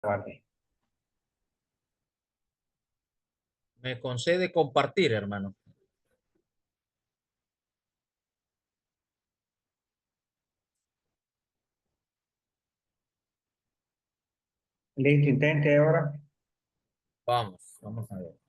Vale. Me concede compartir, hermano. Listo, intente ahora. Vamos a ver.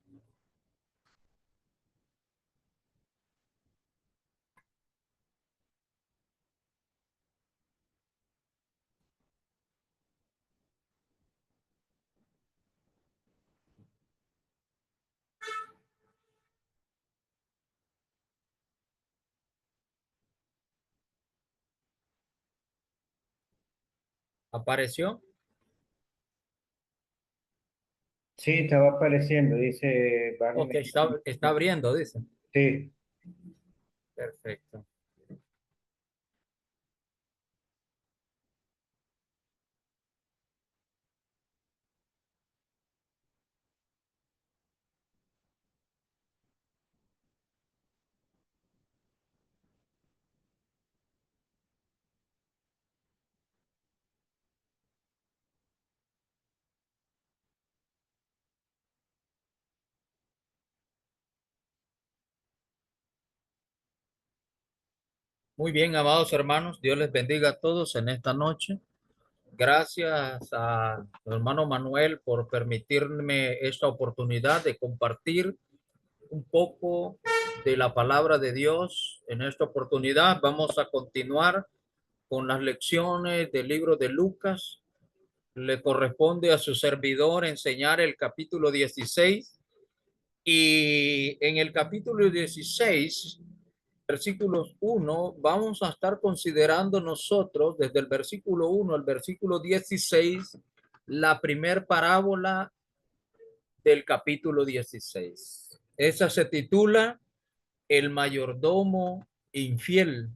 ¿Apareció? Sí, estaba apareciendo, dice Barney. Ok, está abriendo, dice. Sí, Perfecto. Muy bien, amados hermanos, Dios les bendiga a todos en esta noche. Gracias a mi hermano Manuel por permitirme esta oportunidad de compartir un poco de la palabra de Dios. En esta oportunidad vamos a continuar con las lecciones del libro de Lucas. Le corresponde a su servidor enseñar el capítulo 16 y en el capítulo 16 versículos 1, vamos a estar considerando nosotros desde el versículo 1 al versículo 16 la primer parábola del capítulo 16. Esa se titula El mayordomo infiel.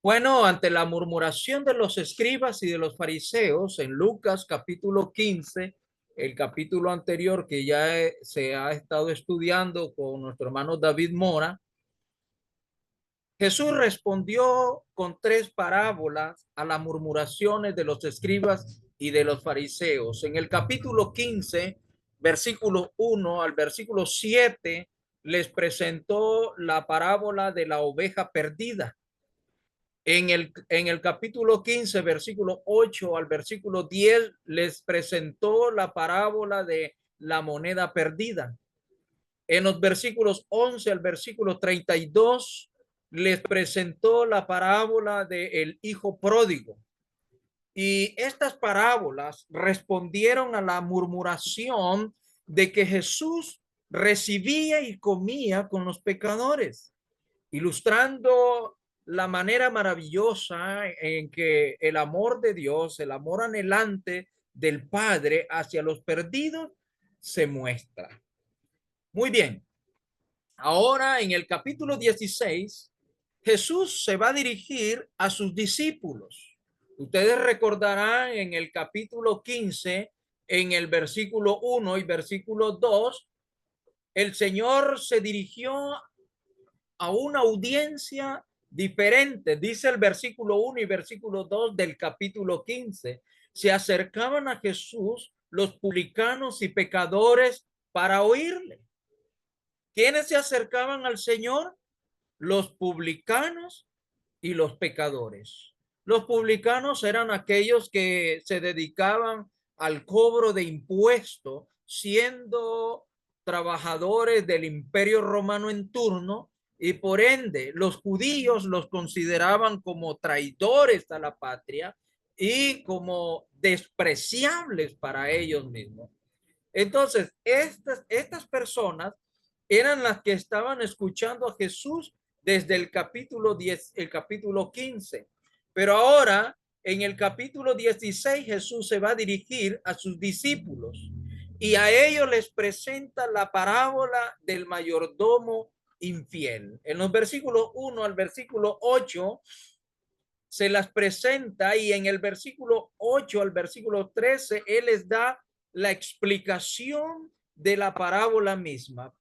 Bueno, ante la murmuración de los escribas y de los fariseos en Lucas capítulo 15, el capítulo anterior que ya se ha estado estudiando con nuestro hermano David Mora, Jesús respondió con tres parábolas a las murmuraciones de los escribas y de los fariseos. En el capítulo 15, versículo 1 al versículo 7, les presentó la parábola de la oveja perdida. En el capítulo 15, versículo 8 al versículo 10, les presentó la parábola de la moneda perdida. En los versículos 11 al versículo 32 les presentó la parábola del hijo pródigo. Y estas parábolas respondieron a la murmuración de que Jesús recibía y comía con los pecadores, ilustrando la manera maravillosa en que el amor de Dios, el amor anhelante del Padre hacia los perdidos se muestra. Muy bien. Ahora en el capítulo 16, Jesús se va a dirigir a sus discípulos. Ustedes recordarán en el capítulo 15, en el versículo 1 y versículo 2, el Señor se dirigió a una audiencia diferente. Dice el versículo 1 y versículo 2 del capítulo 15. Se acercaban a Jesús los publicanos y pecadores para oírle. ¿Quiénes se acercaban al Señor? Los publicanos y los pecadores. Los publicanos eran aquellos que se dedicaban al cobro de impuestos, siendo trabajadores del Imperio Romano en turno, y por ende los judíos los consideraban como traidores a la patria y como despreciables para ellos mismos. Entonces, estas personas eran las que estaban escuchando a Jesús desde el capítulo 10, el capítulo 15. Pero ahora, en el capítulo 16, Jesús se va a dirigir a sus discípulos y a ellos les presenta la parábola del mayordomo infiel. En los versículos 1 al versículo 8 se las presenta y en el versículo 8 al versículo 13 él les da la explicación de la parábola misma.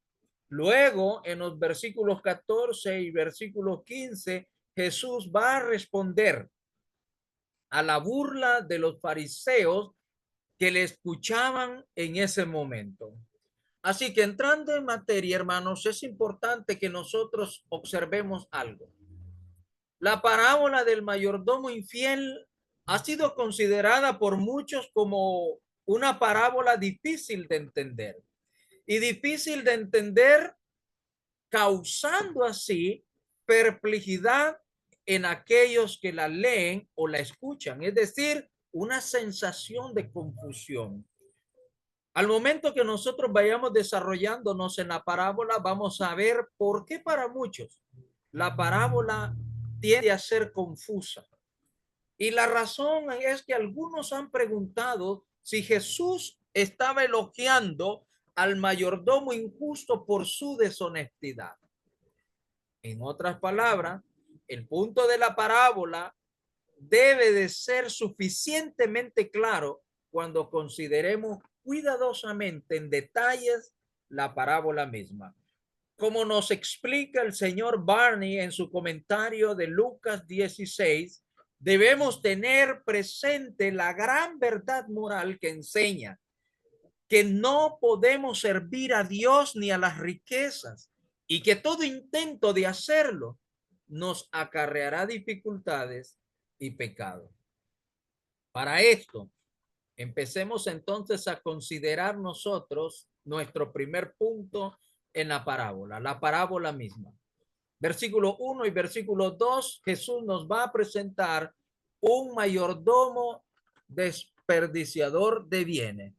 Luego, en los versículos 14 y versículo 15, Jesús va a responder a la burla de los fariseos que le escuchaban en ese momento. Así que entrando en materia, hermanos, es importante que nosotros observemos algo. La parábola del mayordomo infiel ha sido considerada por muchos como una parábola difícil de entender. Y difícil de entender, causando así perplejidad en aquellos que la leen o la escuchan, es decir, una sensación de confusión. Al momento que nosotros vayamos desarrollándonos en la parábola, vamos a ver por qué para muchos la parábola tiende a ser confusa. Y la razón es que algunos han preguntado si Jesús estaba elogiando al mayordomo injusto por su deshonestidad. En otras palabras, el punto de la parábola debe de ser suficientemente claro cuando consideremos cuidadosamente en detalles la parábola misma. Como nos explica el señor Barney en su comentario de Lucas 16, debemos tener presente la gran verdad moral que enseña que no podemos servir a Dios ni a las riquezas y que todo intento de hacerlo nos acarreará dificultades y pecado. Para esto, empecemos entonces a considerar nosotros nuestro primer punto en la parábola misma. Versículo 1 y versículo 2, Jesús nos va a presentar un mayordomo desperdiciador de bienes.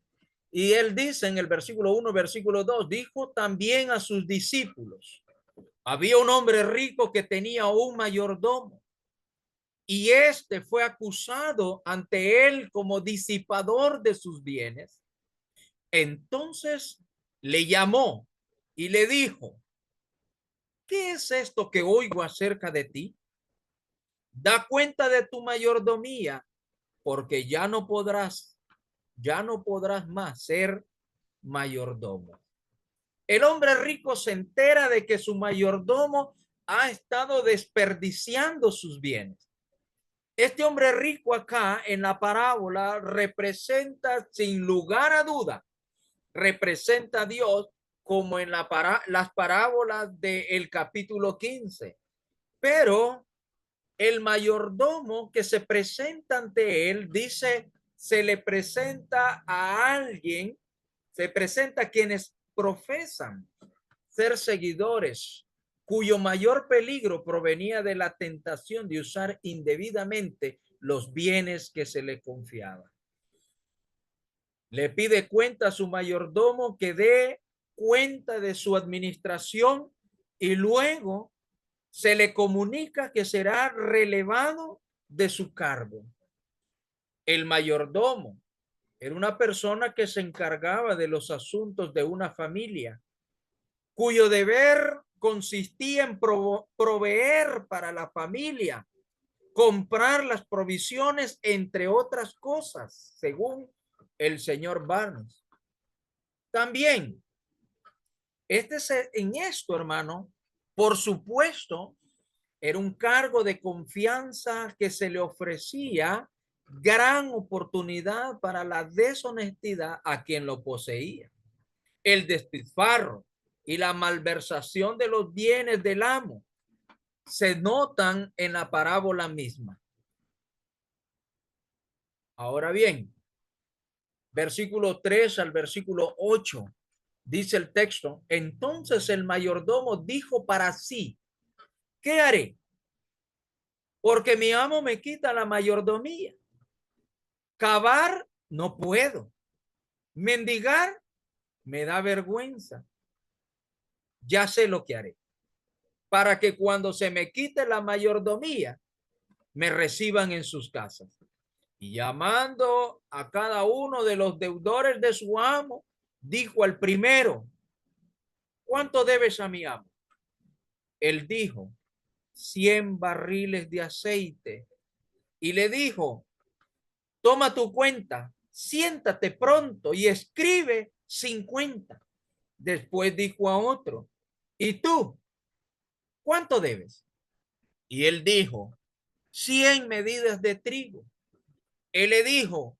Y él dice en el versículo 1, versículo 2, dijo también a sus discípulos, había un hombre rico que tenía un mayordomo y este fue acusado ante él como disipador de sus bienes. Entonces le llamó y le dijo, ¿qué es esto que oigo acerca de ti? Da cuenta de tu mayordomía, porque ya no podrás más ser mayordomo. El hombre rico se entera de que su mayordomo ha estado desperdiciando sus bienes. Este hombre rico acá en la parábola representa, sin lugar a duda, representa a Dios como en las parábolas del capítulo 15. Pero el mayordomo que se presenta ante él, dice, se le presenta a alguien, se presenta a quienes profesan ser seguidores, cuyo mayor peligro provenía de la tentación de usar indebidamente los bienes que se le confiaban. Le pide cuenta a su mayordomo que dé cuenta de su administración y luego se le comunica que será relevado de su cargo. El mayordomo era una persona que se encargaba de los asuntos de una familia, cuyo deber consistía en proveer para la familia, comprar las provisiones, entre otras cosas, según el señor Barnes. También, en esto, hermano, por supuesto, era un cargo de confianza que se le ofrecía gran oportunidad para la deshonestidad a quien lo poseía. El despilfarro y la malversación de los bienes del amo se notan en la parábola misma. Ahora bien, versículo 3 al versículo 8, dice el texto, entonces el mayordomo dijo para sí, ¿qué haré? Porque mi amo me quita la mayordomía. Cavar no puedo. Mendigar me da vergüenza. Ya sé lo que haré. Para que cuando se me quite la mayordomía, me reciban en sus casas. Y llamando a cada uno de los deudores de su amo, dijo al primero, ¿cuánto debes a mi amo? Él dijo, 100 barriles de aceite. Y le dijo, toma tu cuenta, siéntate pronto y escribe 50. Después dijo a otro, ¿y tú? ¿Cuánto debes? Y él dijo, 100 medidas de trigo. Él le dijo,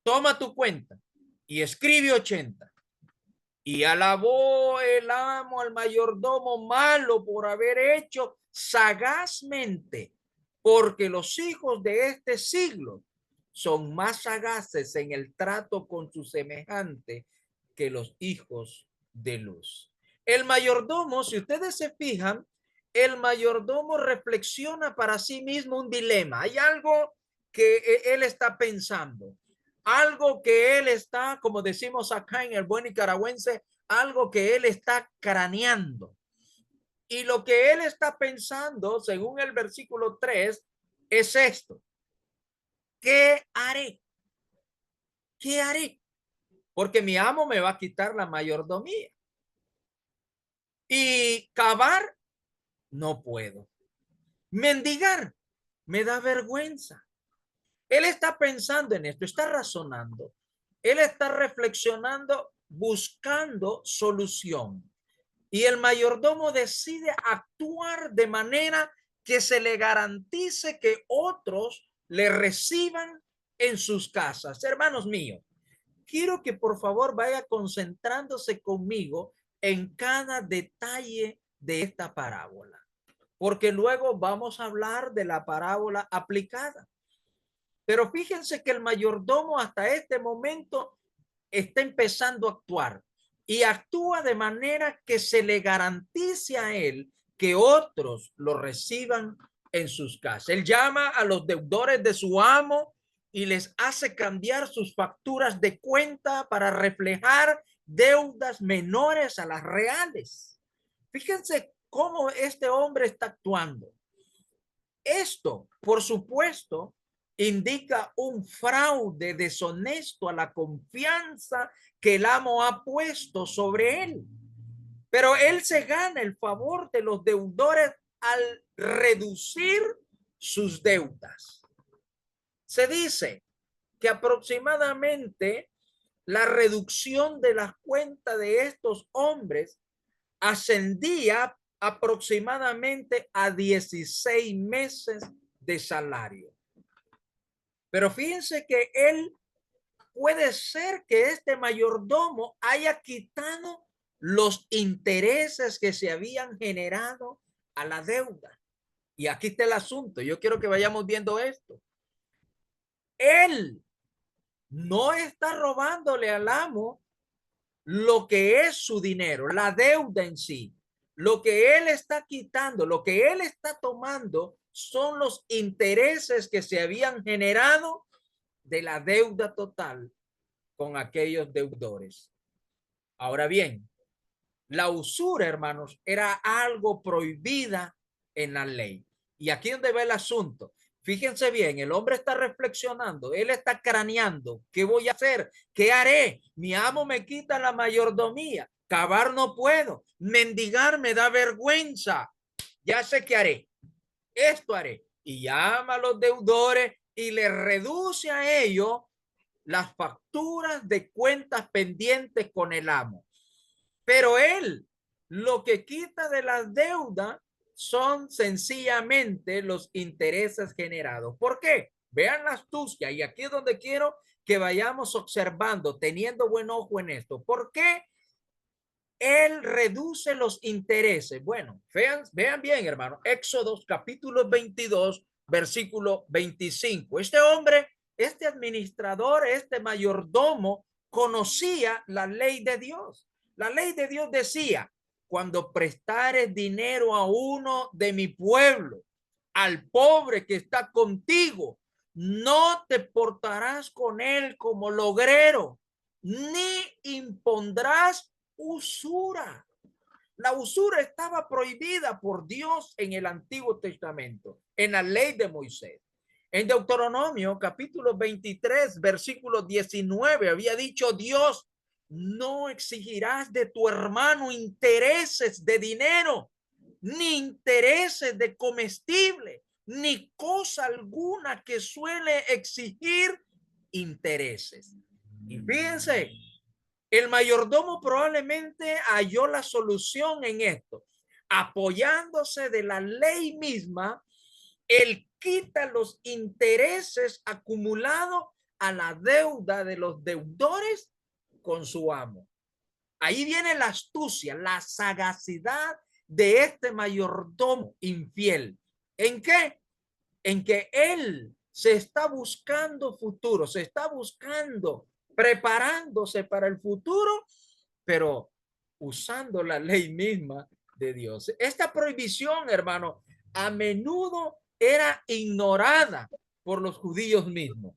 toma tu cuenta y escribe 80. Y alabó el amo al mayordomo malo por haber hecho sagazmente, porque los hijos de este siglo son más sagaces en el trato con su semejante que los hijos de luz. El mayordomo, si ustedes se fijan, el mayordomo reflexiona para sí mismo un dilema. Hay algo que él está pensando, algo que él está, como decimos acá en el buen nicaragüense, algo que él está craneando. Y lo que él está pensando, según el versículo 3, es esto. ¿Qué haré? ¿Qué haré? Porque mi amo me va a quitar la mayordomía. Y cavar, no puedo. Mendigar, me da vergüenza. Él está pensando en esto, está razonando. Él está reflexionando, buscando solución. Y el mayordomo decide actuar de manera que se le garantice que otros le reciban en sus casas. Hermanos míos, quiero que por favor vaya concentrándose conmigo en cada detalle de esta parábola, porque luego vamos a hablar de la parábola aplicada. Pero fíjense que el mayordomo hasta este momento está empezando a actuar y actúa de manera que se le garantice a él que otros lo reciban en sus casas. Él llama a los deudores de su amo y les hace cambiar sus facturas de cuenta para reflejar deudas menores a las reales. Fíjense cómo este hombre está actuando. Esto, por supuesto, indica un fraude deshonesto a la confianza que el amo ha puesto sobre él. Pero él se gana el favor de los deudores al reducir sus deudas. Se dice que aproximadamente la reducción de las cuentas de estos hombres ascendía aproximadamente a 16 meses de salario. Pero fíjense que él puede ser que este mayordomo haya quitado los intereses que se habían generado a la deuda. Y aquí está el asunto. Yo quiero que vayamos viendo esto. Él no está robándole al amo lo que es su dinero, la deuda en sí. Lo que él está quitando, lo que él está tomando son los intereses que se habían generado de la deuda total con aquellos deudores. Ahora bien, la usura, hermanos, era algo prohibida en la ley. Y aquí donde va el asunto. Fíjense bien, el hombre está reflexionando, él está craneando. ¿Qué voy a hacer? ¿Qué haré? Mi amo me quita la mayordomía. Cavar no puedo. Mendigar me da vergüenza. Ya sé qué haré. Esto haré. Y llama a los deudores y le reduce a ellos las facturas de cuentas pendientes con el amo. Pero él lo que quita de las deudas son sencillamente los intereses generados. ¿Por qué? Vean la astucia y aquí es donde quiero que vayamos observando, teniendo buen ojo en esto. ¿Por qué él reduce los intereses? Bueno, vean bien, hermano. Éxodo capítulo 22, versículo 25. Este hombre, este administrador, este mayordomo, conocía la ley de Dios. La ley de Dios decía, cuando prestares dinero a uno de mi pueblo, al pobre que está contigo, no te portarás con él como logrero, ni impondrás usura. La usura estaba prohibida por Dios en el Antiguo Testamento, en la ley de Moisés. En Deuteronomio capítulo 23, versículo 19, había dicho Dios, no exigirás de tu hermano intereses de dinero, ni intereses de comestible, ni cosa alguna que suele exigir intereses. Y fíjense, el mayordomo probablemente halló la solución en esto. Apoyándose de la ley misma, él quita los intereses acumulados a la deuda de los deudores con su amo. Ahí viene la astucia, la sagacidad de este mayordomo infiel. ¿En qué? En que él se está buscando futuro, se está buscando, preparándose para el futuro, pero usando la ley misma de Dios. Esta prohibición, hermano, a menudo era ignorada por los judíos mismos.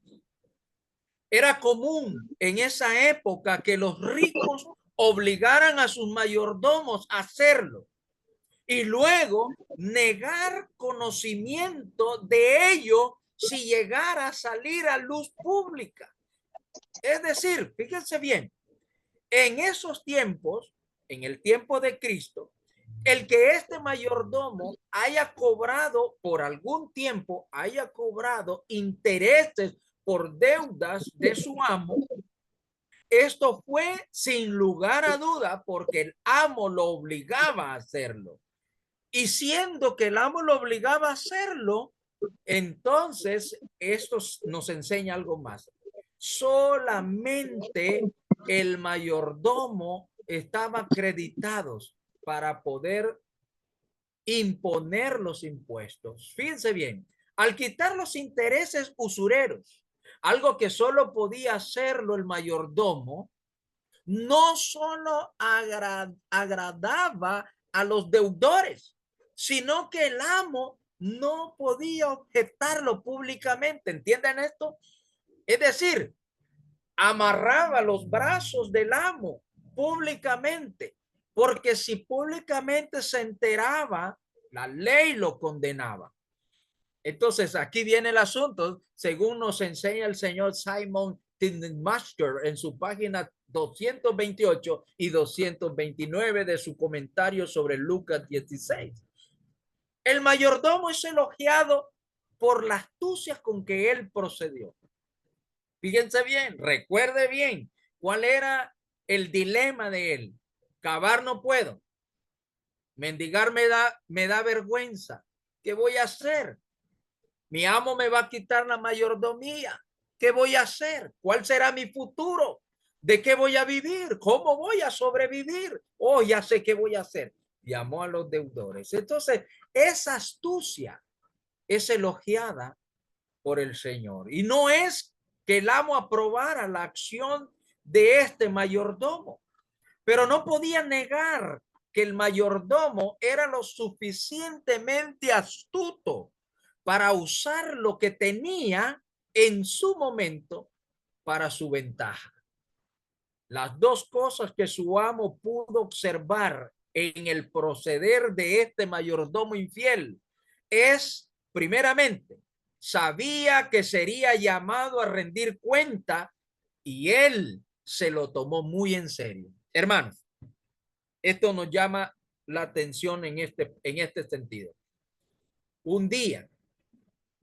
Era común en esa época que los ricos obligaran a sus mayordomos a hacerlo y luego negar conocimiento de ello si llegara a salir a luz pública. Es decir, fíjense bien, en esos tiempos, en el tiempo de Cristo, el que este mayordomo haya cobrado por algún tiempo, haya cobrado intereses por deudas de su amo, esto fue sin lugar a duda porque el amo lo obligaba a hacerlo. Y siendo que el amo lo obligaba a hacerlo, entonces esto nos enseña algo más. Solamente el mayordomo estaba acreditado para poder imponer los impuestos. Fíjense bien, al quitar los intereses usureros, algo que solo podía hacerlo el mayordomo, no solo agradaba a los deudores, sino que el amo no podía objetarlo públicamente. ¿Entienden esto? Es decir, amarraba los brazos del amo públicamente, porque si públicamente se enteraba, la ley lo condenaba. Entonces, aquí viene el asunto, según nos enseña el señor Simon Tinmaster en su página 228 y 229 de su comentario sobre Lucas 16. El mayordomo es elogiado por la astucia con que él procedió. Fíjense bien, recuerde bien cuál era el dilema de él. Cavar no puedo. Mendigar me da vergüenza. ¿Qué voy a hacer? Mi amo me va a quitar la mayordomía. ¿Qué voy a hacer? ¿Cuál será mi futuro? ¿De qué voy a vivir? ¿Cómo voy a sobrevivir? Oh, ya sé qué voy a hacer. Llamó a los deudores. Entonces, esa astucia es elogiada por el Señor. Y no es que el amo aprobara la acción de este mayordomo, pero no podía negar que el mayordomo era lo suficientemente astuto para usar lo que tenía en su momento para su ventaja. Las dos cosas que su amo pudo observar en el proceder de este mayordomo infiel es, primeramente, sabía que sería llamado a rendir cuenta y él se lo tomó muy en serio. Hermanos, esto nos llama la atención en este sentido. Un día,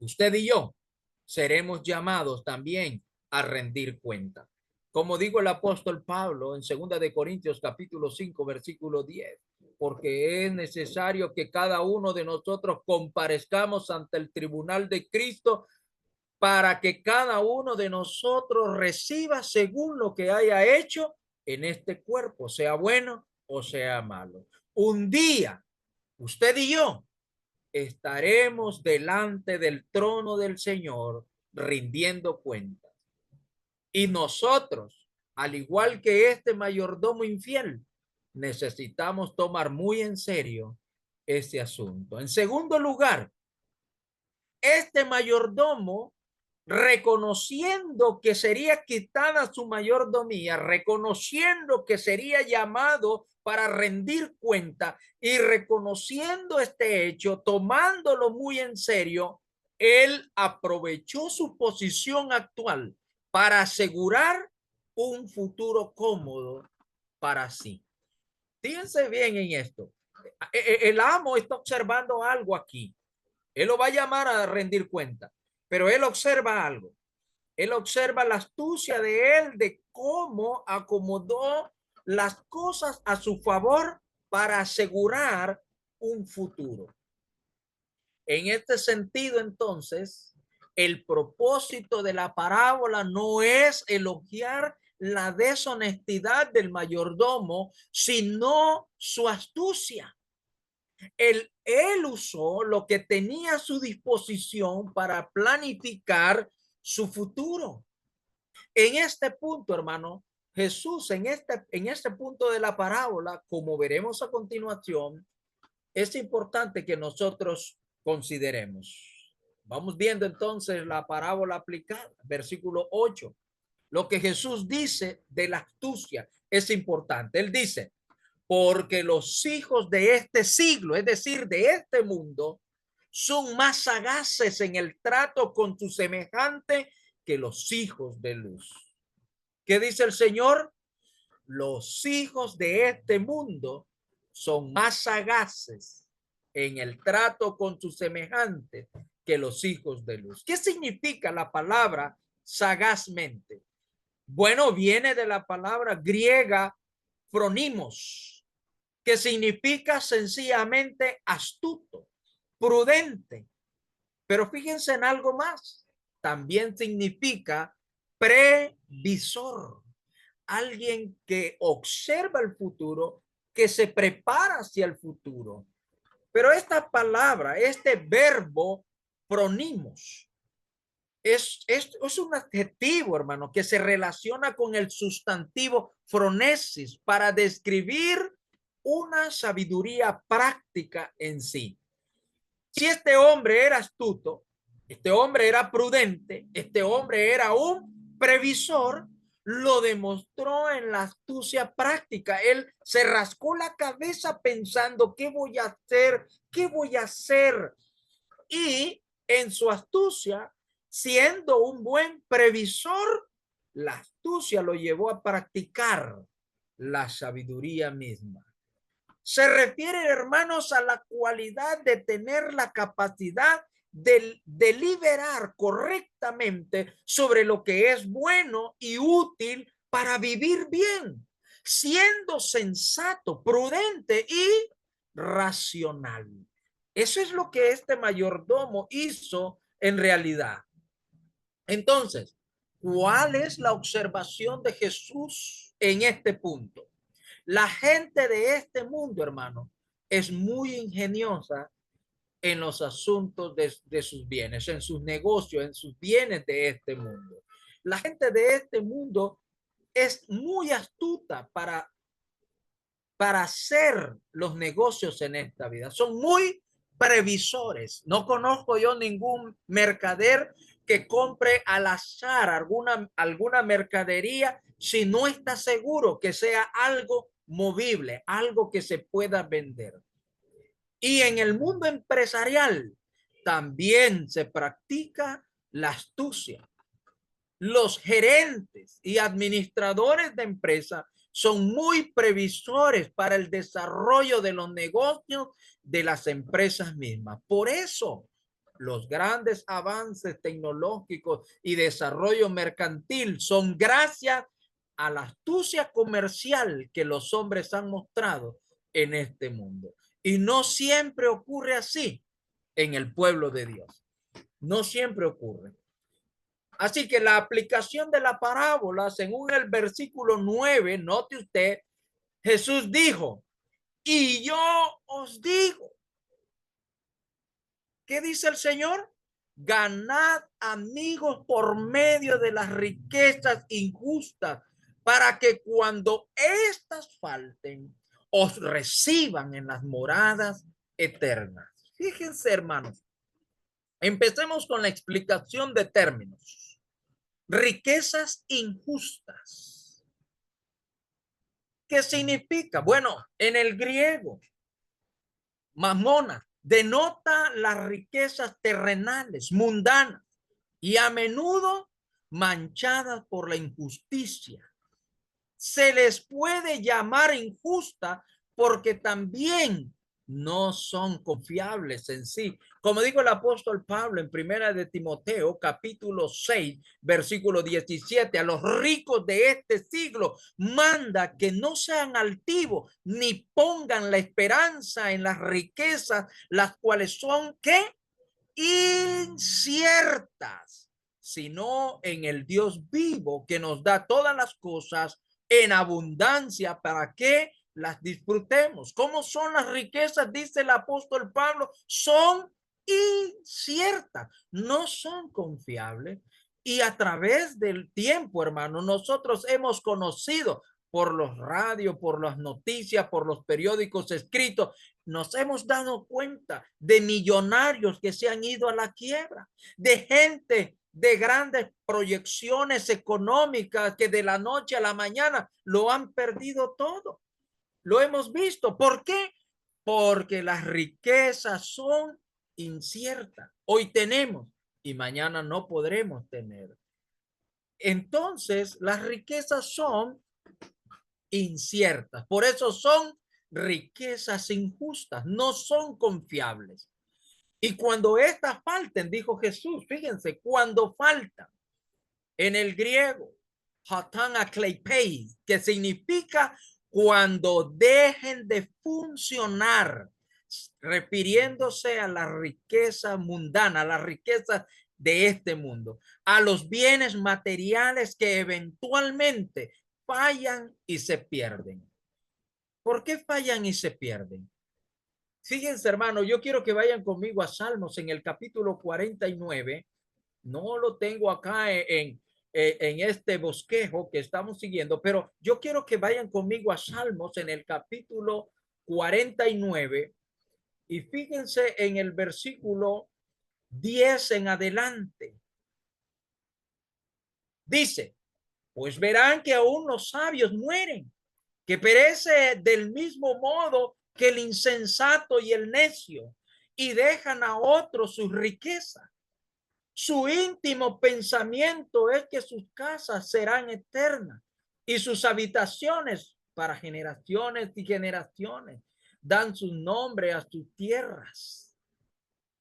usted y yo seremos llamados también a rendir cuenta. Como dijo el apóstol Pablo en 2 de Corintios capítulo 5 versículo 10, porque es necesario que cada uno de nosotros comparezcamos ante el tribunal de Cristo para que cada uno de nosotros reciba según lo que haya hecho en este cuerpo, sea bueno o sea malo. Un día, usted y yo estaremos delante del trono del Señor rindiendo cuentas. Y nosotros, al igual que este mayordomo infiel, necesitamos tomar muy en serio este asunto. En segundo lugar, este mayordomo, reconociendo que sería quitada su mayordomía, reconociendo que sería llamado para rendir cuenta y reconociendo este hecho, tomándolo muy en serio, él aprovechó su posición actual para asegurar un futuro cómodo para sí. Fíjense bien en esto. El amo está observando algo aquí. Él lo va a llamar a rendir cuenta, pero él observa algo. Él observa la astucia de él, de cómo acomodó las cosas a su favor para asegurar un futuro. En este sentido, entonces, El propósito de la parábola no es elogiar la deshonestidad del mayordomo, sino su astucia. Él usó lo que tenía a su disposición para planificar su futuro. En este punto, hermano, Jesús en este punto de la parábola, como veremos a continuación, es importante que nosotros consideremos. Vamos viendo entonces la parábola aplicada, versículo 8. Lo que Jesús dice de la astucia es importante. Él dice, porque los hijos de este siglo, es decir, de este mundo, son más sagaces en el trato con su semejante que los hijos de luz. ¿Qué dice el Señor? Los hijos de este mundo son más sagaces en el trato con sus semejantes que los hijos de luz. ¿Qué significa la palabra sagazmente? Bueno, viene de la palabra griega phronimos, que significa sencillamente astuto, prudente. Pero fíjense en algo más. También significa previsor, alguien que observa el futuro, que se prepara hacia el futuro. Pero esta palabra, este verbo pronimos, es un adjetivo, hermano, que se relaciona con el sustantivo phronesis para describir una sabiduría práctica en sí. Si este hombre era astuto, este hombre era prudente, este hombre era un previsor, lo demostró en la astucia práctica. Él se rascó la cabeza pensando, ¿qué voy a hacer? ¿Qué voy a hacer? Y en su astucia, siendo un buen previsor, la astucia lo llevó a practicar la sabiduría misma. Se refiere, hermanos, a la cualidad de tener la capacidad de deliberar correctamente sobre lo que es bueno y útil para vivir bien, siendo sensato, prudente y racional. Eso es lo que este mayordomo hizo en realidad. Entonces, ¿cuál es la observación de Jesús en este punto? La gente de este mundo, hermano, es muy ingeniosa en los asuntos de sus bienes, en sus negocios, en sus bienes de este mundo. La gente de este mundo es muy astuta para hacer los negocios en esta vida. Son muy previsores. No conozco yo ningún mercader que compre al azar alguna mercadería si no está seguro que sea algo movible, algo que se pueda vender. Y en el mundo empresarial también se practica la astucia. Los gerentes y administradores de empresas son muy previsores para el desarrollo de los negocios de las empresas mismas. Por eso, los grandes avances tecnológicos y desarrollo mercantil son gracias a la astucia comercial que los hombres han mostrado en este mundo. Y no siempre ocurre así en el pueblo de Dios. No siempre ocurre. Así que la aplicación de la parábola, según el versículo 9, note usted, Jesús dijo, y yo os digo, ¿qué dice el Señor? Ganad amigos por medio de las riquezas injustas, para que cuando éstas falten, os reciban en las moradas eternas. Fíjense, hermanos, empecemos con la explicación de términos. Riquezas injustas. ¿Qué significa? Bueno, en el griego, mamona denota las riquezas terrenales, mundanas y a menudo manchadas por la injusticia. Se les puede llamar injusta porque también no son confiables en sí. Como dijo el apóstol Pablo en primera de Timoteo, capítulo 6, versículo 17, a los ricos de este siglo manda que no sean altivos ni pongan la esperanza en las riquezas, las cuales son, ¿qué? inciertas, sino en el Dios vivo que nos da todas las cosas en abundancia para que las disfrutemos. ¿Cómo son las riquezas? Dice el apóstol Pablo, son inciertas, no son confiables. Y a través del tiempo, hermano, nosotros hemos conocido por los radios, por las noticias, por los periódicos escritos, nos hemos dado cuenta de millonarios que se han ido a la quiebra, de gente de grandes proyecciones económicas que de la noche a la mañana lo han perdido todo. Lo hemos visto. ¿Por qué? Porque las riquezas son inciertas. Hoy tenemos y mañana no podremos tener. Entonces, las riquezas son inciertas. Por eso son riquezas injustas, no son confiables. Y cuando estas falten, dijo Jesús, fíjense, cuando faltan, en el griego, hatan akleipei, que significa cuando dejen de funcionar, refiriéndose a la riqueza mundana, a la riqueza de este mundo, a los bienes materiales que eventualmente fallan y se pierden. ¿Por qué fallan y se pierden? Fíjense, hermano, yo quiero que vayan conmigo a Salmos en el capítulo 49. No lo tengo acá en este bosquejo que estamos siguiendo, pero yo quiero que vayan conmigo a Salmos en el capítulo 49 y fíjense en el versículo 10 en adelante. Dice, pues verán que aún los sabios mueren, que perece del mismo modo que el insensato y el necio, y dejan a otros sus riquezas. Su íntimo pensamiento es que sus casas serán eternas y sus habitaciones para generaciones y generaciones. Dan su nombre a sus tierras.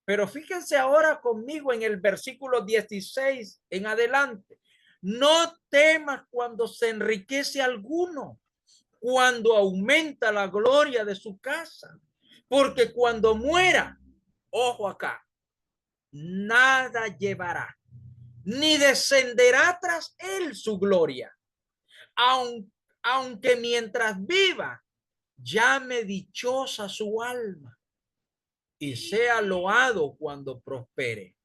Pero fíjense ahora conmigo en el versículo 16 en adelante. No temas cuando se enriquece alguno, cuando aumenta la gloria de su casa, porque cuando muera, ojo acá, nada llevará, ni descenderá tras él su gloria, aunque mientras viva, llame dichosa su alma y sea loado cuando prospere.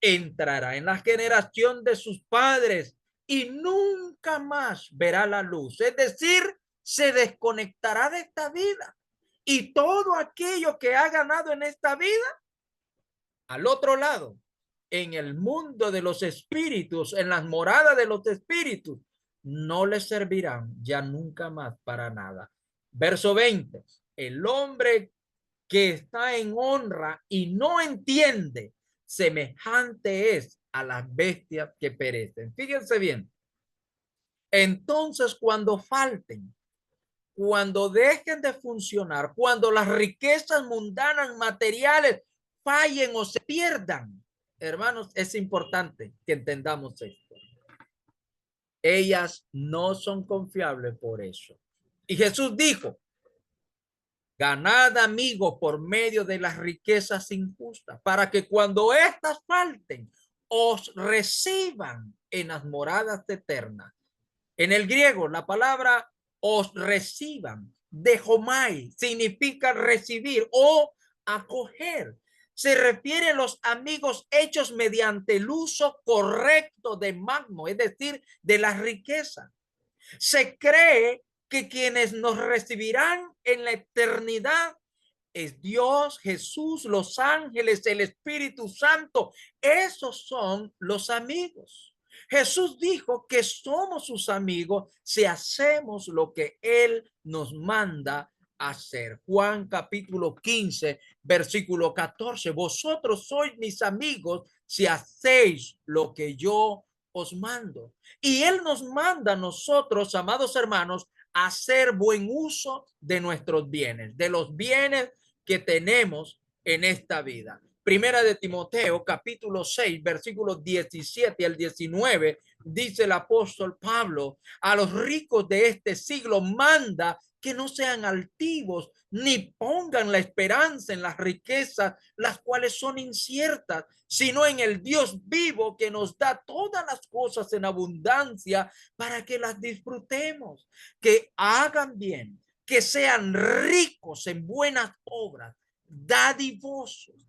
Entrará en la generación de sus padres y nunca más verá la luz. Es decir, se desconectará de esta vida y todo aquello que ha ganado en esta vida, al otro lado, en el mundo de los espíritus, en las moradas de los espíritus, no le servirán ya nunca más para nada. Verso 20, el hombre que está en honra y no entiende, semejante es a las bestias que perecen. Fíjense bien. Entonces, cuando falten, cuando dejen de funcionar, cuando las riquezas mundanas materiales fallen o se pierdan, hermanos, es importante que entendamos esto. Ellas no son confiables por eso. Y Jesús dijo, ganad amigos por medio de las riquezas injustas, para que cuando éstas falten, os reciban en las moradas eternas. En el griego, la palabra os reciban, dejomai, significa recibir o acoger. Se refiere a los amigos hechos mediante el uso correcto de magno, es decir, de la riqueza. Se cree que quienes nos recibirán en la eternidad es Dios, Jesús, los ángeles, el Espíritu Santo. Esos son los amigos. Jesús dijo que somos sus amigos si hacemos lo que Él nos manda hacer. Juan capítulo 15, versículo 14. Vosotros sois mis amigos si hacéis lo que yo os mando. Y Él nos manda a nosotros, amados hermanos, a hacer buen uso de nuestros bienes, de los bienes que tenemos en esta vida. Primera de Timoteo, capítulo 6, versículos 17 al 19, dice el apóstol Pablo: a los ricos de este siglo manda que no sean altivos, ni pongan la esperanza en las riquezas, las cuales son inciertas, sino en el Dios vivo, que nos da todas las cosas en abundancia para que las disfrutemos. Que hagan bien, que sean ricos en buenas obras, dadivosos,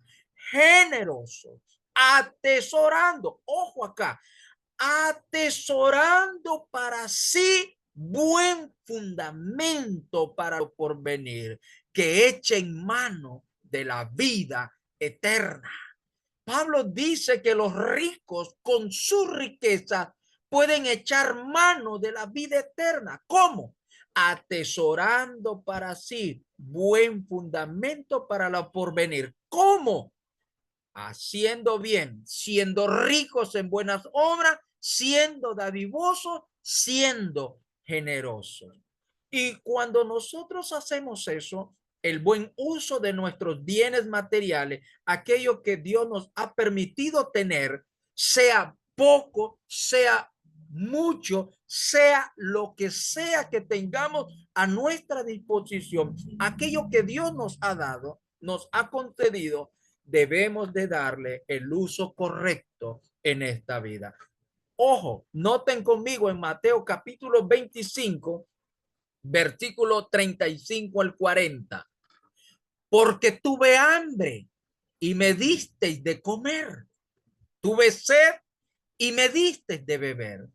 generosos, atesorando, ojo acá, atesorando para sí buen fundamento para lo porvenir, que echen mano de la vida eterna. Pablo dice que los ricos con su riqueza pueden echar mano de la vida eterna. ¿Cómo? Atesorando para sí buen fundamento para lo porvenir. ¿Cómo? Haciendo bien, siendo ricos en buenas obras, siendo dadivosos, siendo generosos. Y cuando nosotros hacemos eso, el buen uso de nuestros bienes materiales, aquello que Dios nos ha permitido tener, sea poco, sea mucho, sea lo que sea que tengamos a nuestra disposición, aquello que Dios nos ha dado, nos ha concedido, debemos de darle el uso correcto en esta vida. Ojo, noten conmigo en Mateo capítulo 25, versículo 35 al 40. Porque tuve hambre y me disteis de comer. Tuve sed y me disteis de beber.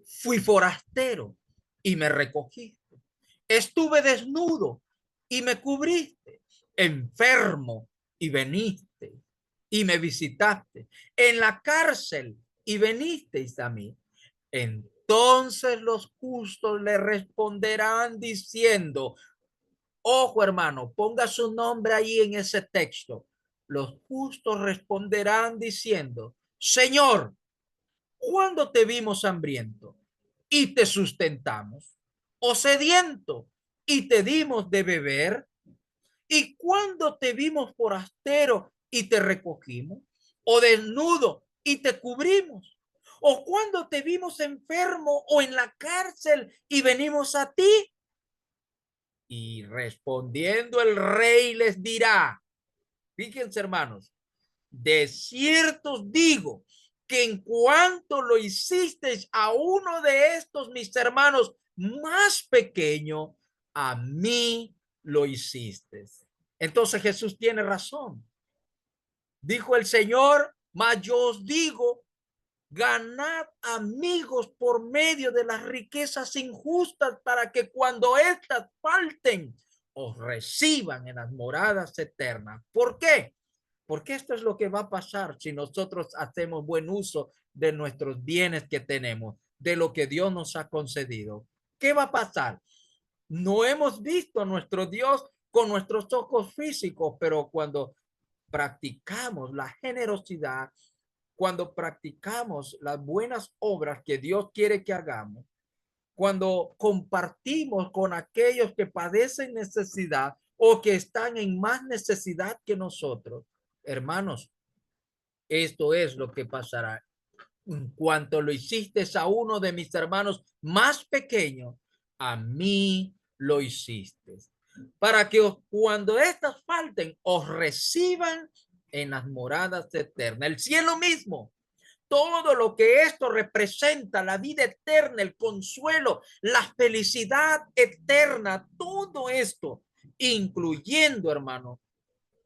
Fui forastero y me recogiste. Estuve desnudo y me cubriste. Enfermo y veniste y me visitaste. En la cárcel y venisteis a mí. Entonces los justos le responderán diciendo, ojo hermano, ponga su nombre ahí en ese texto. Los justos responderán diciendo, Señor, ¿cuándo te vimos hambriento y te sustentamos? ¿O sediento y te dimos de beber? ¿Y cuándo te vimos forastero y te recogimos? ¿O desnudo y te cubrimos? ¿O cuándo te vimos enfermo o en la cárcel y venimos a ti? Y respondiendo el rey les dirá, fíjense hermanos, de cierto os digo que en cuanto lo hicisteis a uno de estos mis hermanos más pequeño, a mí lo hicisteis. Entonces Jesús tiene razón. Dijo el Señor, mas yo os digo, ganad amigos por medio de las riquezas injustas para que cuando éstas falten, os reciban en las moradas eternas. ¿Por qué? Porque esto es lo que va a pasar si nosotros hacemos buen uso de nuestros bienes que tenemos, de lo que Dios nos ha concedido. ¿Qué va a pasar? No hemos visto a nuestro Dios con nuestros ojos físicos, pero cuando practicamos la generosidad, cuando practicamos las buenas obras que Dios quiere que hagamos, cuando compartimos con aquellos que padecen necesidad o que están en más necesidad que nosotros, hermanos, esto es lo que pasará. En cuanto lo hiciste a uno de mis hermanos más pequeños, a mí lo hiciste. Para que cuando estas falten, os reciban en las moradas eternas. El cielo mismo, todo lo que esto representa, la vida eterna, el consuelo, la felicidad eterna, todo esto, incluyendo, hermano,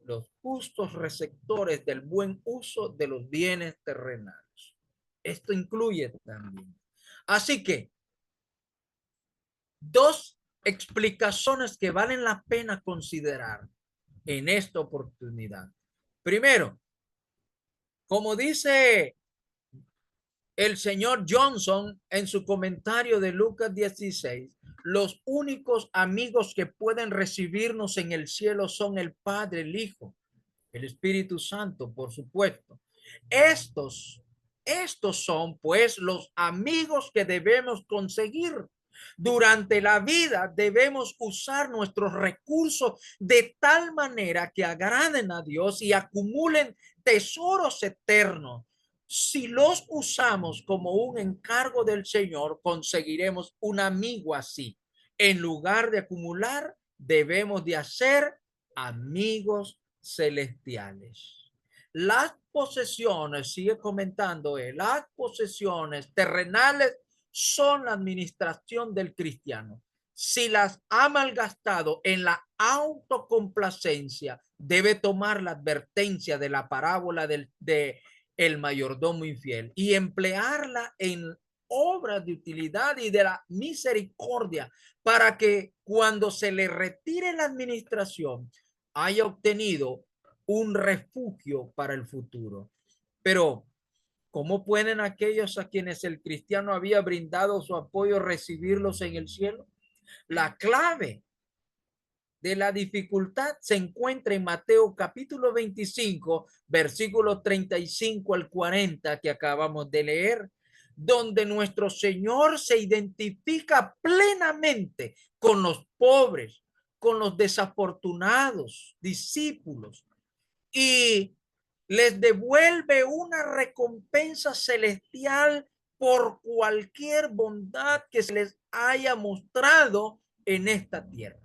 los justos receptores del buen uso de los bienes terrenales. Esto incluye también. Así que, dos explicaciones que valen la pena considerar en esta oportunidad. Primero, como dice el señor Johnson en su comentario de Lucas 16, los únicos amigos que pueden recibirnos en el cielo son el Padre, el Hijo, el Espíritu Santo, por supuesto. Estos son pues los amigos que debemos conseguir. Durante la vida debemos usar nuestros recursos de tal manera que agraden a Dios y acumulen tesoros eternos. Si los usamos como un encargo del Señor, conseguiremos un amigo así. En lugar de acumular, debemos de hacer amigos celestiales. Las posesiones, sigue comentando él, las posesiones terrenales son la administración del cristiano. Si las ha malgastado en la autocomplacencia, debe tomar la advertencia de la parábola de el mayordomo infiel y emplearla en obras de utilidad y de la misericordia para que cuando se le retire la administración haya obtenido un refugio para el futuro. Pero ¿cómo pueden aquellos a quienes el cristiano había brindado su apoyo recibirlos en el cielo? La clave de la dificultad se encuentra en Mateo capítulo 25, versículos 35 al 40 que acabamos de leer, donde nuestro Señor se identifica plenamente con los pobres, con los desafortunados discípulos y les devuelve una recompensa celestial por cualquier bondad que se les haya mostrado en esta tierra.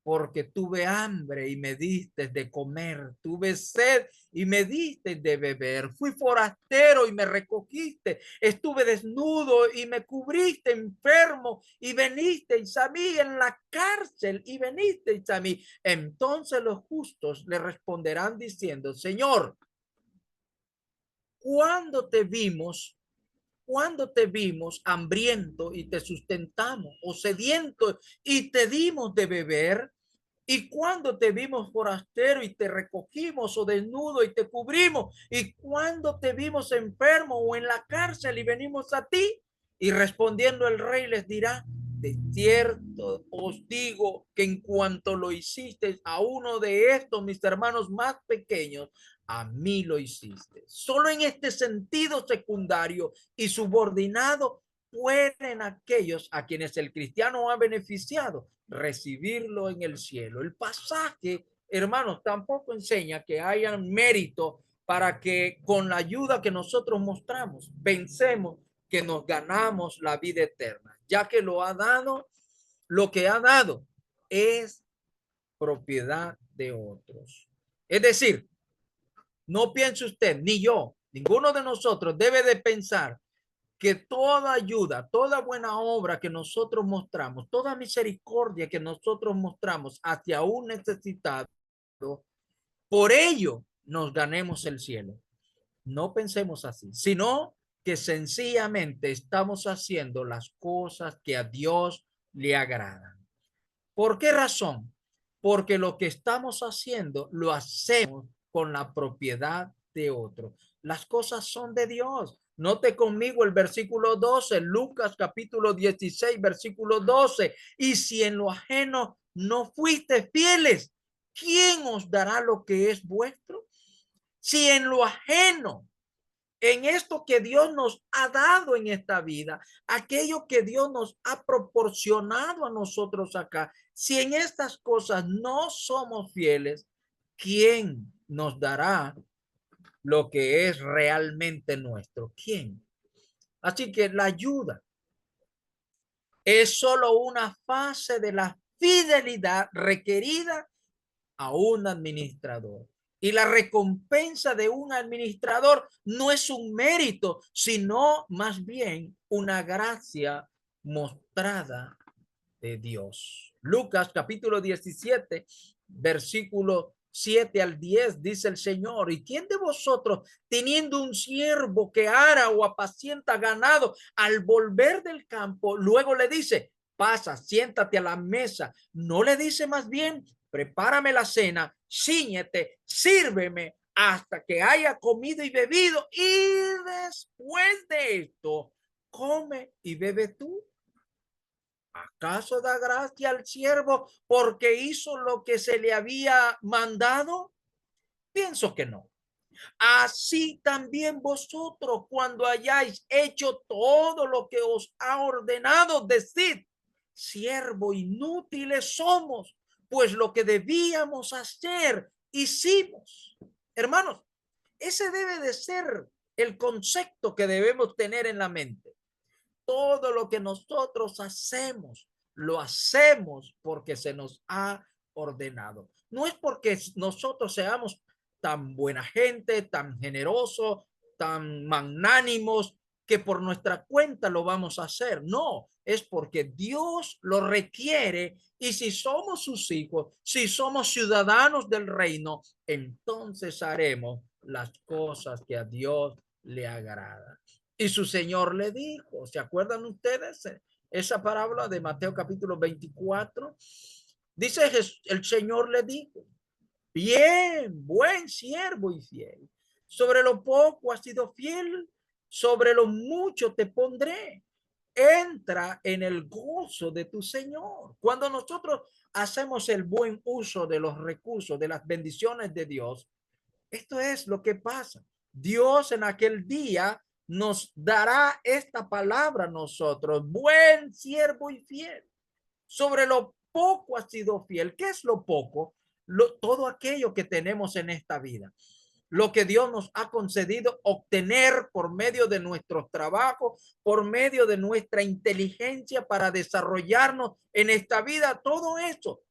Porque tuve hambre y me diste de comer, tuve sed y me diste de beber, fui forastero y me recogiste, estuve desnudo y me cubriste, enfermo y venisteis a mí, en la cárcel y venisteis a mí. Entonces los justos le responderán diciendo: Señor, ¿cuándo te vimos? ¿Cuándo te vimos hambriento y te sustentamos, o sediento y te dimos de beber? ¿Y cuando te vimos forastero y te recogimos, o desnudo y te cubrimos? ¿Y cuando te vimos enfermo o en la cárcel y venimos a ti? Y respondiendo el rey les dirá: de cierto os digo que en cuanto lo hiciste a uno de estos mis hermanos más pequeños, a mí lo hiciste. Solo en este sentido secundario y subordinado pueden aquellos a quienes el cristiano ha beneficiado recibirlo en el cielo. El pasaje, hermanos, tampoco enseña que haya mérito para que con la ayuda que nosotros mostramos pensemos que nos ganamos la vida eterna, ya que lo ha dado, lo que ha dado es propiedad de otros. Es decir, no piense usted, ni yo, ninguno de nosotros debe de pensar que toda ayuda, toda buena obra que nosotros mostramos, toda misericordia que nosotros mostramos hacia un necesitado, por ello nos ganemos el cielo. No pensemos así, sino que sencillamente estamos haciendo las cosas que a Dios le agradan. ¿Por qué razón? Porque lo que estamos haciendo lo hacemos con la propiedad de otro. Las cosas son de Dios. Note conmigo el versículo 12, Lucas capítulo 16, versículo 12. Y si en lo ajeno no fuiste fieles, ¿quién os dará lo que es vuestro? Si en lo ajeno, en esto que Dios nos ha dado en esta vida, aquello que Dios nos ha proporcionado a nosotros acá, si en estas cosas no somos fieles, ¿quién nos dará lo que es realmente nuestro? ¿Quién? Así que la ayuda es solo una fase de la fidelidad requerida a un administrador. Y la recompensa de un administrador no es un mérito, sino más bien una gracia mostrada de Dios. Lucas capítulo 17, versículo 7 al 10 dice el Señor: ¿y quién de vosotros, teniendo un siervo que ara o apacienta ganado, al volver del campo, luego le dice: pasa, siéntate a la mesa? ¿No le dice más bien: prepárame la cena, ciñete, sírveme hasta que haya comido y bebido, y después de esto come y bebe tú? ¿Acaso da gracia al siervo porque hizo lo que se le había mandado? Pienso que no. Así también vosotros, cuando hayáis hecho todo lo que os ha ordenado, decid, siervo inútiles somos, pues lo que debíamos hacer, hicimos. Hermanos, ese debe de ser el concepto que debemos tener en la mente. Todo lo que nosotros hacemos, lo hacemos porque se nos ha ordenado. No es porque nosotros seamos tan buena gente, tan generosos, tan magnánimos, que por nuestra cuenta lo vamos a hacer. No, es porque Dios lo requiere, y si somos sus hijos, si somos ciudadanos del reino, entonces haremos las cosas que a Dios le agrada. Y su Señor le dijo, ¿se acuerdan ustedes? Esa parábola de Mateo capítulo 24. Dice, el Señor le dijo, bien, buen siervo y fiel. Sobre lo poco has sido fiel, sobre lo mucho te pondré. Entra en el gozo de tu Señor. Cuando nosotros hacemos el buen uso de los recursos, de las bendiciones de Dios, esto es lo que pasa. Dios en aquel día nos dará esta palabra a nosotros, buen siervo y fiel. Sobre lo poco has sido fiel. ¿Qué es lo poco? Todo aquello que tenemos en esta vida. Lo que Dios nos ha concedido obtener por medio de nuestros trabajos, por medio de nuestra inteligencia para desarrollarnos en esta vida. Todo eso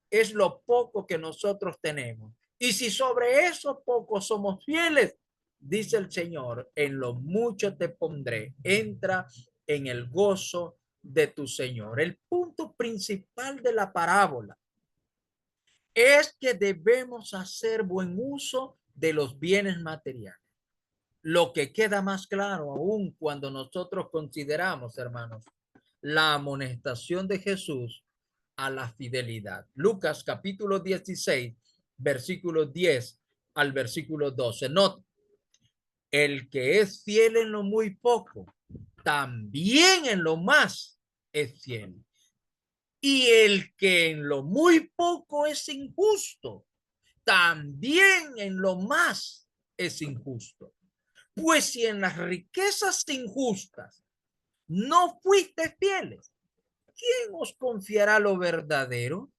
es lo poco que nosotros tenemos. Y si sobre eso poco somos fieles, dice el Señor, en lo mucho te pondré. Entra en el gozo de tu Señor. El punto principal de la parábola es que debemos hacer buen uso de los bienes materiales. Lo que queda más claro aún cuando nosotros consideramos, hermanos, la amonestación de Jesús a la fidelidad. Lucas capítulo 16, versículo 10 al versículo 12. Nota, el que es fiel en lo muy poco, también en lo más es fiel. Y el que en lo muy poco es injusto, también en lo más es injusto. Pues si en las riquezas injustas no fuiste fieles, ¿quién os confiará lo verdadero?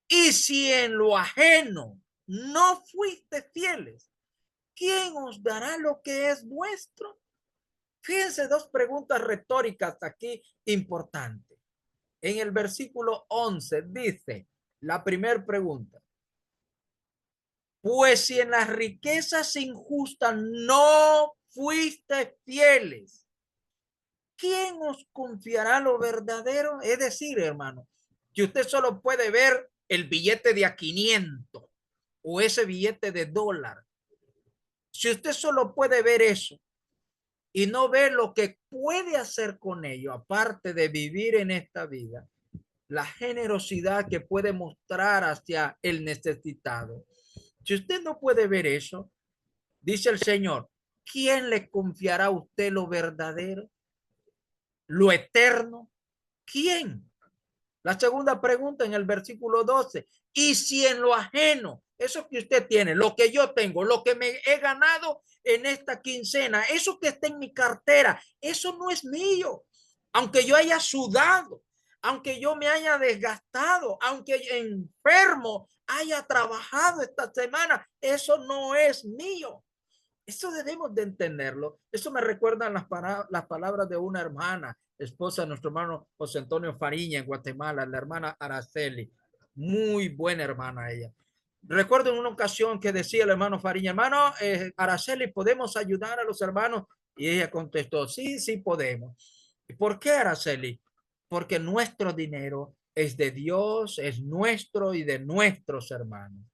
Y si en lo ajeno no fuiste fieles, ¿quién os dará lo que es vuestro? Fíjense, dos preguntas retóricas aquí importantes. En el versículo 11 dice la primera pregunta, pues si en las riquezas injustas no fuiste fieles, ¿quién os confiará lo verdadero? Es decir, hermano, que usted solo puede ver el billete de a 500 o ese billete de dólar. Si usted solo puede ver eso y no ve lo que puede hacer con ello, aparte de vivir en esta vida, la generosidad que puede mostrar hacia el necesitado. Si usted no puede ver eso, dice el Señor, ¿quién le confiará a usted lo verdadero? ¿Lo eterno? ¿Quién? La segunda pregunta en el versículo 12. Y si en lo ajeno, eso que usted tiene, lo que yo tengo, lo que me he ganado en esta quincena, eso que está en mi cartera, eso no es mío. Aunque yo haya sudado, aunque yo me haya desgastado, aunque enfermo haya trabajado esta semana, eso no es mío. Eso debemos de entenderlo. Eso me recuerda las palabras de una hermana, esposa de nuestro hermano José Antonio Fariña en Guatemala, la hermana Araceli. Muy buena hermana ella. Recuerdo en una ocasión que decía el hermano Fariña, hermano Araceli, ¿podemos ayudar a los hermanos? Y ella contestó, sí, sí podemos. ¿Y por qué, Araceli? Porque nuestro dinero es de Dios, es nuestro y de nuestros hermanos.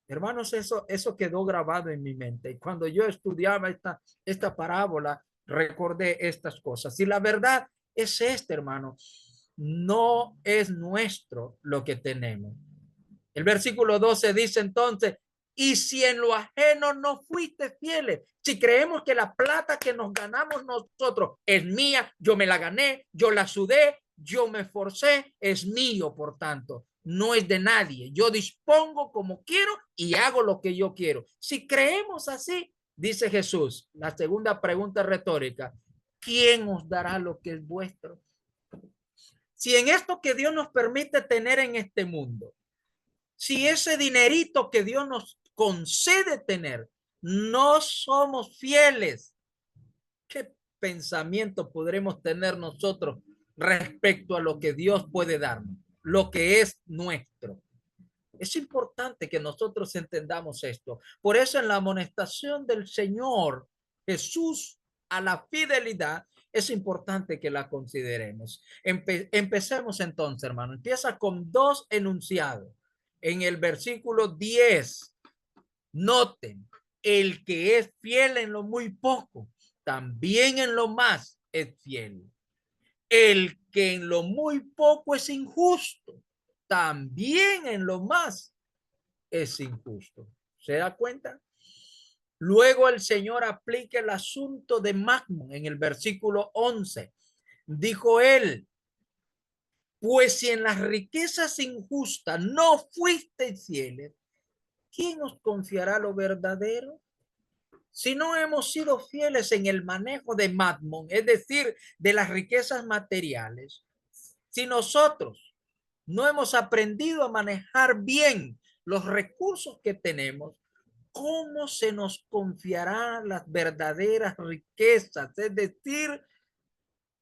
Hermanos, eso quedó grabado en mi mente. Y cuando yo estudiaba esta parábola, recordé estas cosas. Y la verdad es esta, hermano. No es nuestro lo que tenemos. El versículo 12 dice entonces, y si en lo ajeno no fuiste fieles, si creemos que la plata que nos ganamos nosotros es mía, yo me la gané, yo la sudé, yo me esforcé, es mío, por tanto, no es de nadie. Yo dispongo como quiero y hago lo que yo quiero. Si creemos así, dice Jesús, la segunda pregunta retórica, ¿quién os dará lo que es vuestro? Si en esto que Dios nos permite tener en este mundo, si ese dinerito que Dios nos concede tener, no somos fieles, ¿qué pensamiento podremos tener nosotros respecto a lo que Dios puede darnos, lo que es nuestro? Es importante que nosotros entendamos esto. Por eso en la amonestación del Señor Jesús a la fidelidad es importante que la consideremos. Empecemos entonces, hermano. Empieza con dos enunciados. En el versículo 10, noten, el que es fiel en lo muy poco, también en lo más es fiel. El que en lo muy poco es injusto, también en lo más es injusto. ¿Se da cuenta? Luego el Señor aplica el asunto de Macmon en el versículo 11. Dijo él, pues si en las riquezas injustas no fuisteis fieles, ¿quién os confiará lo verdadero? Si no hemos sido fieles en el manejo de Macmon, es decir, de las riquezas materiales, si nosotros no hemos aprendido a manejar bien los recursos que tenemos, ¿cómo se nos confiará las verdaderas riquezas? Es decir,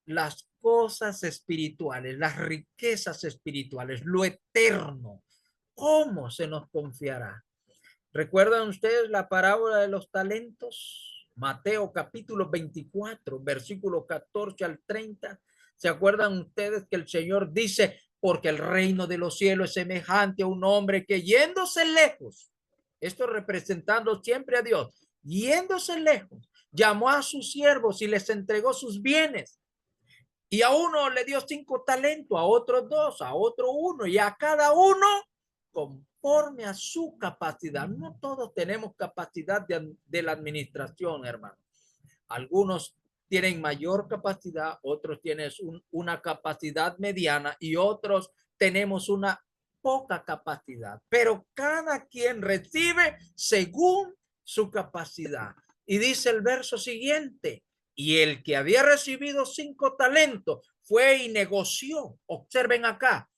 las cosas espirituales, las riquezas espirituales, lo eterno. ¿Cómo se nos confiará? ¿Recuerdan ustedes la parábola de los talentos? Mateo capítulo 24, versículo 14 al 30. ¿Se acuerdan ustedes que el Señor dice, porque el reino de los cielos es semejante a un hombre que yéndose lejos, esto representando siempre a Dios, yéndose lejos, llamó a sus siervos y les entregó sus bienes? Y a uno le dio 5 talentos, a otros 2, a otro 1 y a cada uno conforme a su capacidad. No todos tenemos capacidad de la administración, hermano. Algunos tienen mayor capacidad, otros tienen una capacidad mediana y otros tenemos una poca capacidad. Pero cada quien recibe según su capacidad. Y dice el verso siguiente, y el que había recibido 5 talentos fue y negoció. Observen acá,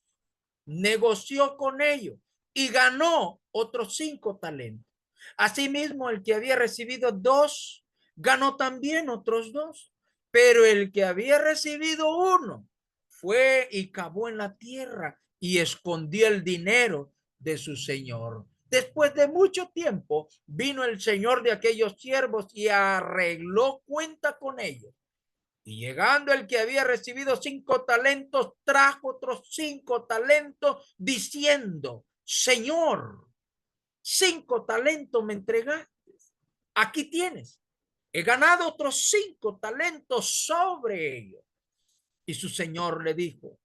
negoció con ellos y ganó otros 5 talentos. Asimismo, el que había recibido 2 ganó también otros 2. Pero el que había recibido 1 fue y cavó en la tierra y escondió el dinero de su señor. Después de mucho tiempo vino el señor de aquellos siervos y arregló cuenta con ellos. Y llegando el que había recibido 5 talentos, trajo otros 5 talentos, diciendo, Señor, 5 talentos me entregaste. Aquí tienes. He ganado otros 5 talentos sobre ellos. Y su señor le dijo,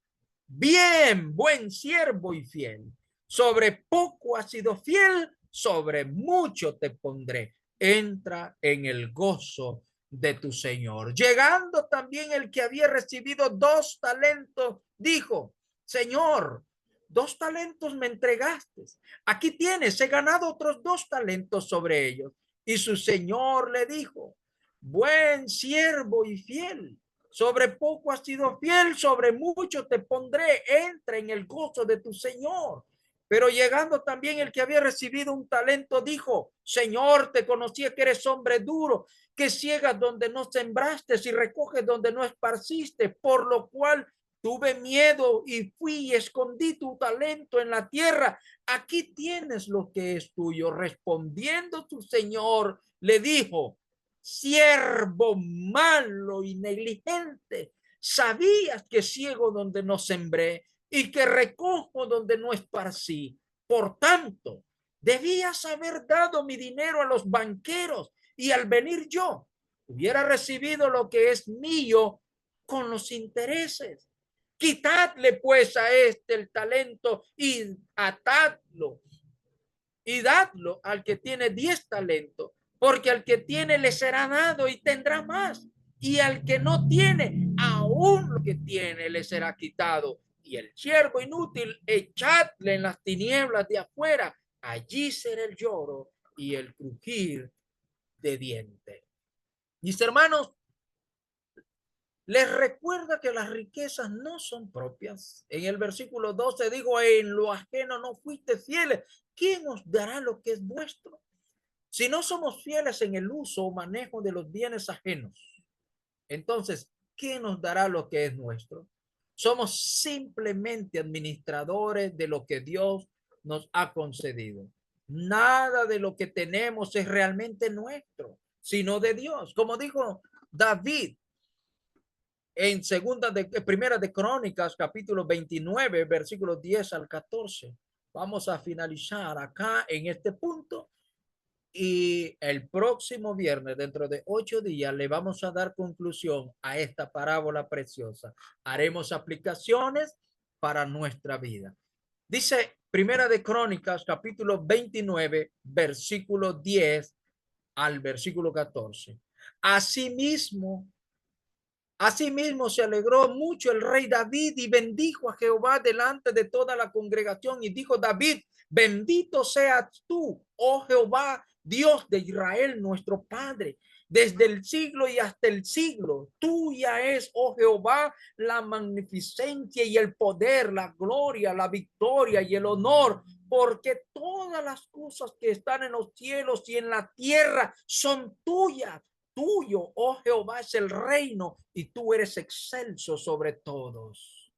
bien, buen siervo y fiel. Sobre poco has sido fiel, sobre mucho te pondré. Entra en el gozo de tu señor. Llegando también el que había recibido 2 talentos, dijo, Señor, 2 talentos me entregaste. Aquí tienes, he ganado otros 2 talentos sobre ellos. Y su señor le dijo, buen siervo y fiel. Sobre poco has sido fiel, sobre mucho te pondré. Entra en el gozo de tu Señor. Pero llegando también el que había recibido un talento, dijo, Señor, te conocía que eres hombre duro, que ciegas donde no sembraste y recoges donde no esparciste, por lo cual tuve miedo y fui y escondí tu talento en la tierra. Aquí tienes lo que es tuyo. Respondiendo tu Señor, le dijo, siervo malo y negligente, sabías que ciego donde no sembré y que recojo donde no esparcí. Por tanto, debías haber dado mi dinero a los banqueros y al venir yo hubiera recibido lo que es mío con los intereses. Quitadle pues a este el talento y atadlo y dadlo al que tiene 10 talentos, porque al que tiene le será dado y tendrá más, y al que no tiene, aún lo que tiene le será quitado. y el siervo inútil, echadle en las tinieblas de afuera. Allí será el lloro y el crujir de dientes. Mis hermanos, les recuerda que las riquezas no son propias. En el versículo 12 digo, en lo ajeno no fuiste fieles. ¿Quién os dará lo que es vuestro? Si no somos fieles en el uso o manejo de los bienes ajenos, entonces, ¿quién nos dará lo que es nuestro? Somos simplemente administradores de lo que Dios nos ha concedido. Nada de lo que tenemos es realmente nuestro, sino de Dios. Como dijo David en primera de Crónicas, capítulo 29, versículos 10 al 14. Vamos a finalizar acá en este punto y el próximo viernes, dentro de 8 días, le vamos a dar conclusión a esta parábola preciosa. Haremos aplicaciones para nuestra vida. Dice Primera de Crónicas, capítulo 29, versículo 10 al versículo 14. Asimismo se alegró mucho el rey David y bendijo a Jehová delante de toda la congregación y dijo David, bendito seas tú, oh Jehová, Dios de Israel, nuestro Padre, desde el siglo y hasta el siglo. Tuya es, oh Jehová, la magnificencia y el poder, la gloria, la victoria y el honor, porque todas las cosas que están en los cielos y en la tierra son tuyas. Tuyo, oh Jehová, es el reino y tú eres excelso sobre todos.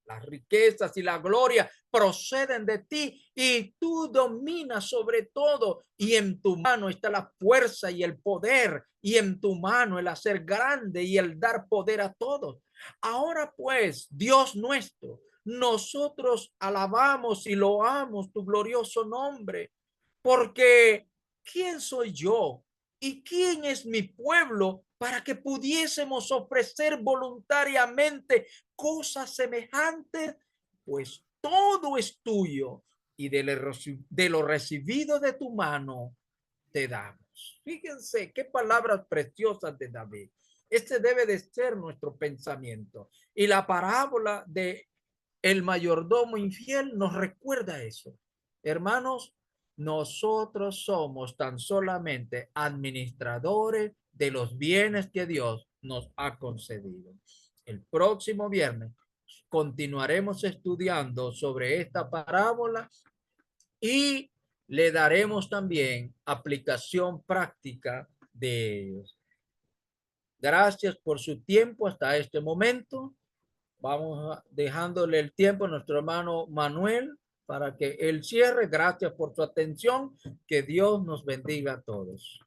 Las riquezas y la gloria proceden de ti y tú dominas sobre todo y en tu mano está la fuerza y el poder y en tu mano el hacer grande y el dar poder a todos. Ahora pues, Dios nuestro, nosotros alabamos y loamos tu glorioso nombre, porque ¿quién soy yo y quién es mi pueblo para que pudiésemos ofrecer voluntariamente cosas semejantes? Pues todo es tuyo y de lo recibido de tu mano te damos. Fíjense qué palabras preciosas de David. Este debe de ser nuestro pensamiento. Y la parábola de el mayordomo infiel nos recuerda eso. Hermanos, nosotros somos tan solamente administradores de los bienes que Dios nos ha concedido. El próximo viernes continuaremos estudiando sobre esta parábola y le daremos también aplicación práctica de ellos. Gracias por su tiempo hasta este momento. Vamos dejándole el tiempo a nuestro hermano Manuel para que él cierre. Gracias por su atención. Que Dios nos bendiga a todos.